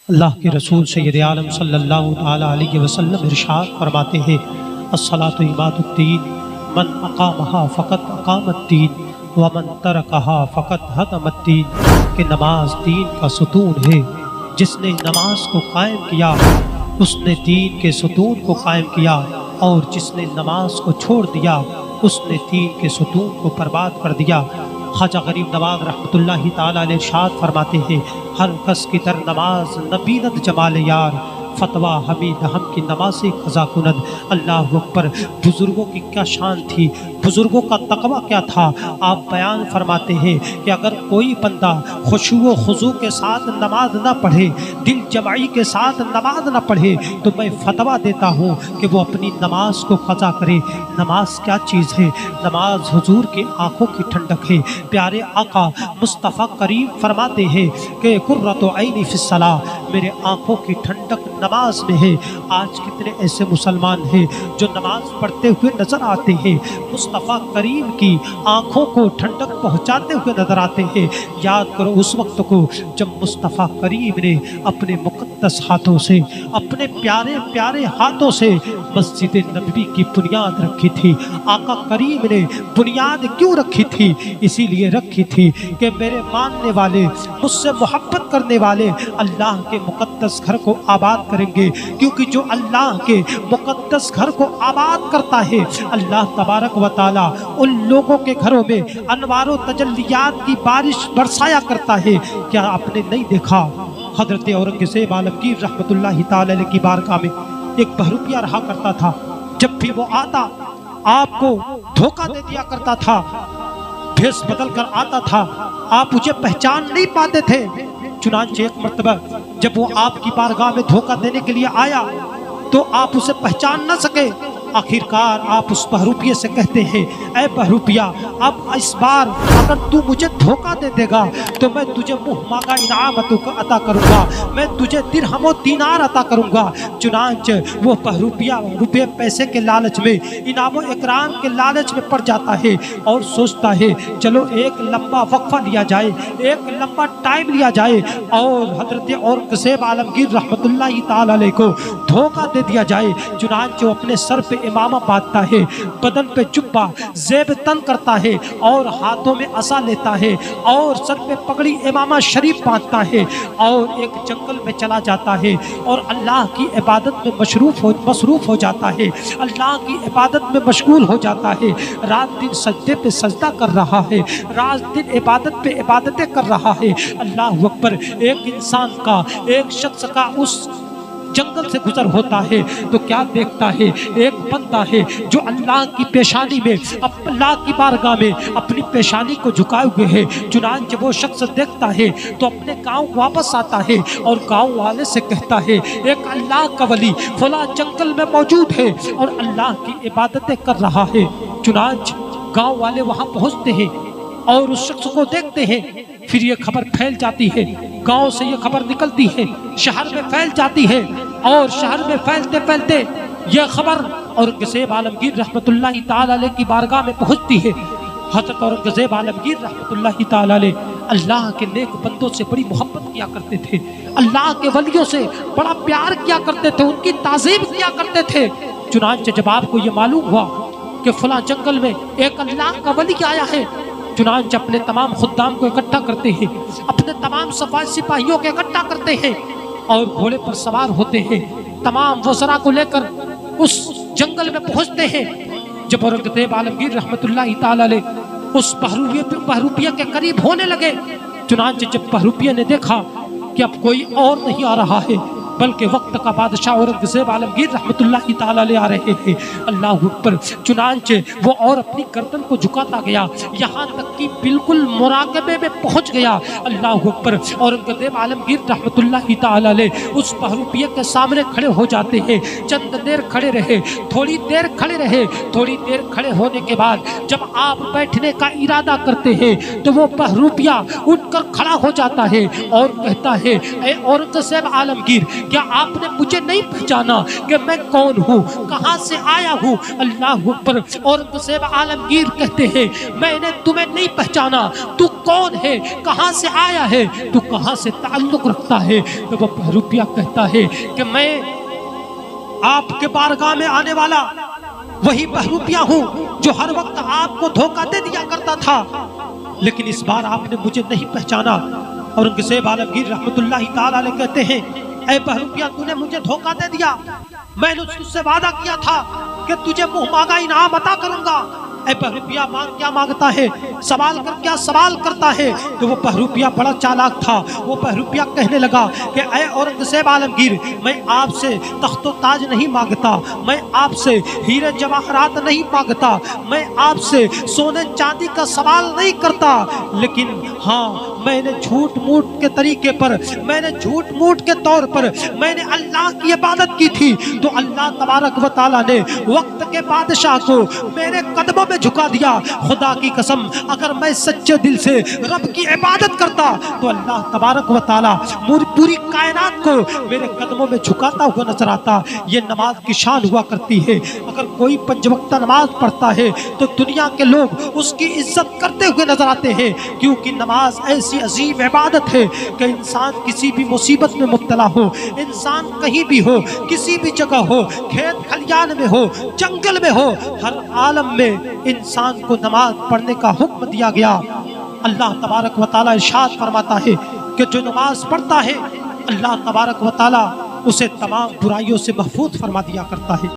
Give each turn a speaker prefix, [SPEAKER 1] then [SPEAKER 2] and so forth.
[SPEAKER 1] اللہ کے رسول سید عالم صلی اللہ تعالیٰ علیہ وسلم ارشاد فرماتے ہیں الصلاۃ عماد الدین من اقامہا فقط اقام الدین ومن ترکہا فقط ہدم الدین کہ نماز دین کا ستون ہے، جس نے نماز کو قائم کیا اس نے دین کے ستون کو قائم کیا، اور جس نے نماز کو چھوڑ دیا اس نے دین کے ستون کو برباد کر دیا۔ خواجہ غریب نواز رحمۃ اللہ تعالیٰ علیہ ارشاد فرماتے ہیں ہر کس کی در نماز نبیند جمال یار، فتویٰ حمید ہم کی نماز قضا کند۔ اللہ اکبر، بزرگوں کی کیا شان تھی، بزرگوں کا تقویٰ کیا تھا۔ آپ بیان فرماتے ہیں کہ اگر کوئی بندہ خشوع و خضوع کے ساتھ نماز نہ پڑھے، دل جمعی کے ساتھ نماز نہ پڑھے، تو میں فتویٰ دیتا ہوں کہ وہ اپنی نماز کو قضا کرے۔ نماز کیا چیز ہے؟ نماز حضور کی آنکھوں کی ٹھنڈک ہے۔ پیارے آقا مصطفیٰ کریم فرماتے ہیں کہ قرۃ عینی فی الصلاۃ، میرے آنکھوں کی ٹھنڈک نماز میں ہے۔ آج کتنے ایسے مسلمان ہیں جو نماز پڑھتے ہوئے نظر آتے ہیں، مصطفیٰ کریم کی آنکھوں کو ٹھنڈک پہنچاتے ہوئے نظر آتے ہیں۔ یاد کرو اس وقت کو جب مصطفیٰ کریم نے اپنے مقدس ہاتھوں سے، اپنے پیارے پیارے ہاتھوں سے مسجد نبوی کی بنیاد رکھی تھی۔ آقا کریم نے بنیاد کیوں رکھی تھی؟ اسی لیے رکھی تھی کہ میرے ماننے والے، مجھ سے محبت کرنے والے اللہ کے مقدس گھر کو آباد کریں گے، کیونکہ جو اللہ کے مقدس گھر کو آباد کرتا ہے اللہ تبارک و تعالی ان لوگوں کے گھروں میں انوار و تجلیات کی بارش برسایا کرتا ہے۔ کیا آپ نے نہیں دیکھا حضرت اورنگزیب عالمگیر رحمت اللہ تعالی علیہ کی بارگاہ میں ایک بہروپیہ رہا کرتا تھا، جب بھی وہ آتا آپ کو دھوکہ دے دیا کرتا تھا، بھیس بدل کر آتا تھا، آپ مجھے پہچان نہیں پاتے تھے۔ چنانچہ ایک مرتبہ جب وہ آپ کی بارگاہ میں دھوکہ دینے کے لیے آیا تو آپ اسے پہچان نہ سکے۔ آخرکار آپ اس بہروپیے سے کہتے ہیں اے بہروپیہ، اب اس بار اگر تو مجھے دھوکہ دے دے گا تو میں تجھے منہ مانگا انعام عطا کروں گا، میں تجھے درہم و دینار عطا کروں گا۔ چنانچہ وہ بہروپیہ روپے پیسے کے لالچ میں، انعام و اکرام کے لالچ میں پڑ جاتا ہے اور سوچتا ہے چلو ایک لمبا وقفہ لیا جائے، ایک لمبا ٹائم لیا جائے اور حضرت اورنگزیب عالمگیر رحمت اللہ تعالی علیہ کو دھوکہ دے دیا جائے۔ چنانچہ وہ اپنے سر پہ امامہ باندھتا ہے، بدن پہ جبہ زیب تن کرتا ہے اور ہاتھوں میں عصا لیتا ہے اور سر پہ پگڑی امامہ شریف باندھتا ہے اور ایک جنگل میں چلا جاتا ہے اور اللہ کی عبادت میں مصروف ہو جاتا ہے، اللہ کی عبادت میں مشغول ہو جاتا ہے۔ رات دن سجدے پہ سجدہ کر رہا ہے، رات دن عبادت پہ عبادتیں کر رہا ہے۔ اللہ اکبر، ایک انسان کا، ایک شخص کا اس جنگل سے گزر ہوتا ہے تو کیا دیکھتا ہے؟ ایک بندہ ہے جو اللہ کی پیشانی میں، اللہ کی بارگاہ میں اپنی پیشانی کو جھکائے ہوئے ہے۔ چنانچہ وہ شخص دیکھتا ہے تو اپنے گاؤں واپس آتا ہے اور گاؤں والے سے کہتا ہے ایک اللہ کا ولی فلاں جنگل میں موجود ہے اور اللہ کی عبادتیں کر رہا ہے۔ چنانچہ گاؤں والے وہاں پہنچتے ہیں اور اس شخص کو دیکھتے ہیں، پھر یہ خبر پھیل جاتی ہے، گاؤں سے یہ خبر نکلتی ہے، شہر میں پھیل جاتی ہے اور شہر میں پھیلتے پھیلتے یہ خبر اورنگزیب عالمگیر رحمت اللہ تعالی علیہ کی بارگاہ میں پہنچتی ہے۔ حضرت اورنگزیب عالمگیر رحمت اللہ تعالی علیہ اللہ کے نیک بندوں سے بڑی محبت کیا کرتے تھے، اللہ کے ولیوں سے بڑا پیار کیا کرتے تھے، ان کی تعظیم کیا کرتے تھے۔ چنانچہ جب آپ کو یہ معلوم ہوا کہ فلاں جنگل میں ایک اللہ کا ولی آیا ہے، چنانچہ اپنے تمام خدام کو اکٹھا کرتے ہیں، اپنے تمام صفائی سپاہیوں کو اکٹھا کرتے ہیں اور گھوڑے پر سوار ہوتے ہیں، تمام وزراء کو لے کر اس جنگل میں پہنچتے ہیں۔ جب اورنگزیب عالمگیر رحمت اللہ تعالی علیہ اس بہروپیہ کے قریب ہونے لگے، چنانچہ جب بہروپیہ نے دیکھا کہ اب کوئی اور نہیں آ رہا ہے بلکہ وقت کا بادشاہ اورنگزیب عالمگیر رحمت اللہ تعالی علیہ آ رہے ہیں، اللہ اکبر، چنانچہ وہ اور اپنی گردن کو جھکاتا گیا یہاں تک کہ بالکل مراقبے میں پہنچ گیا۔ اللہ اکبر، اورنگزیب عالمگیر رحمت اللہ تعالی علیہ اس بہروپیہ کے سامنے کھڑے ہو جاتے ہیں، چند دیر کھڑے رہے، تھوڑی دیر کھڑے رہے، تھوڑی دیر کھڑے ہونے کے بعد جب آپ بیٹھنے کا ارادہ کرتے ہیں تو وہ بہروپیہ اٹھ کر کھڑا ہو جاتا ہے اور کہتا ہے اے اورنگزیب عالمگیر، کیا آپ نے مجھے نہیں پہچانا کہ میں کون ہوں، کہاں سے آیا ہوں؟ اللہ اکبر۔ اورنگزیب عالمگیر کہتے ہیں میں نے تمہیں نہیں پہچانا، تو کون ہے، کہاں سے آیا ہے، تو کہاں سے تعلق رکھتا ہے؟ تو وہ بہروپیہ کہتا ہے کہ میں آپ کے بارگاہ میں آنے والا وہی بہروپیہ ہوں جو ہر وقت آپ کو دھوکہ دے دیا کرتا تھا، لیکن اس بار آپ نے مجھے نہیں پہچانا۔ اورنگزیب عالمگیر رحمت اللہ تعالی علیہ کہتے ہیں اے بہروپیہ تو نے مجھے دھوکہ دے دیا، میں نے تجھ سے وعدہ کیا تھا کہ تجھے منہ مانگا انعام عطا کروں گا۔ اے بہروپیہ مانگ کیا مانگتا ہے، سوال کر کیا سوال کرتا ہے؟ تو وہ بہروپیہ بڑا چالاک تھا، وہ بہروپیہ کہنے لگا کہ اے اورنگزیب عالمگیر میں آپ سے تخت و تاج نہیں مانگتا، میں آپ سے ہیرے جواہرات نہیں مانگتا، میں آپ سے سونے چاندی کا سوال نہیں کرتا، لیکن ہاں میں نے جھوٹ موٹ کے طریقے پر، میں نے جھوٹ موٹ کے طور پر میں نے اللہ کی عبادت کی تھی، تو اللہ تبارک و تعالیٰ نے وقت کے بادشاہ کو میرے قدموں میں جھکا دیا۔ خدا کی قسم اگر میں سچے دل سے رب کی عبادت کرتا تو اللہ تبارک و تعالیٰ پوری کائنات کو میرے قدموں میں جھکاتا ہوا نظر آتا۔ یہ نماز کی شان ہوا کرتی ہے، اگر کوئی پنج وقتہ نماز پڑھتا ہے تو دنیا کے لوگ اس کی عزت کرتے ہوئے نظر آتے ہیں، کیونکہ نماز ایسی عظیم عبادت ہے کہ انسان کسی بھی مصیبت میں مبتلا ہو، انسان کہیں بھی ہو، کسی بھی جگہ ہو، کھیت کھلیان میں ہو، جنگل میں ہو، ہر عالم میں انسان کو نماز پڑھنے کا حکم دیا گیا۔ اللہ تبارک و تعالیٰ ارشاد فرماتا ہے کہ جو نماز پڑھتا ہے اللہ تبارک و تعالیٰ اسے تمام برائیوں سے محفوظ فرما دیا کرتا ہے۔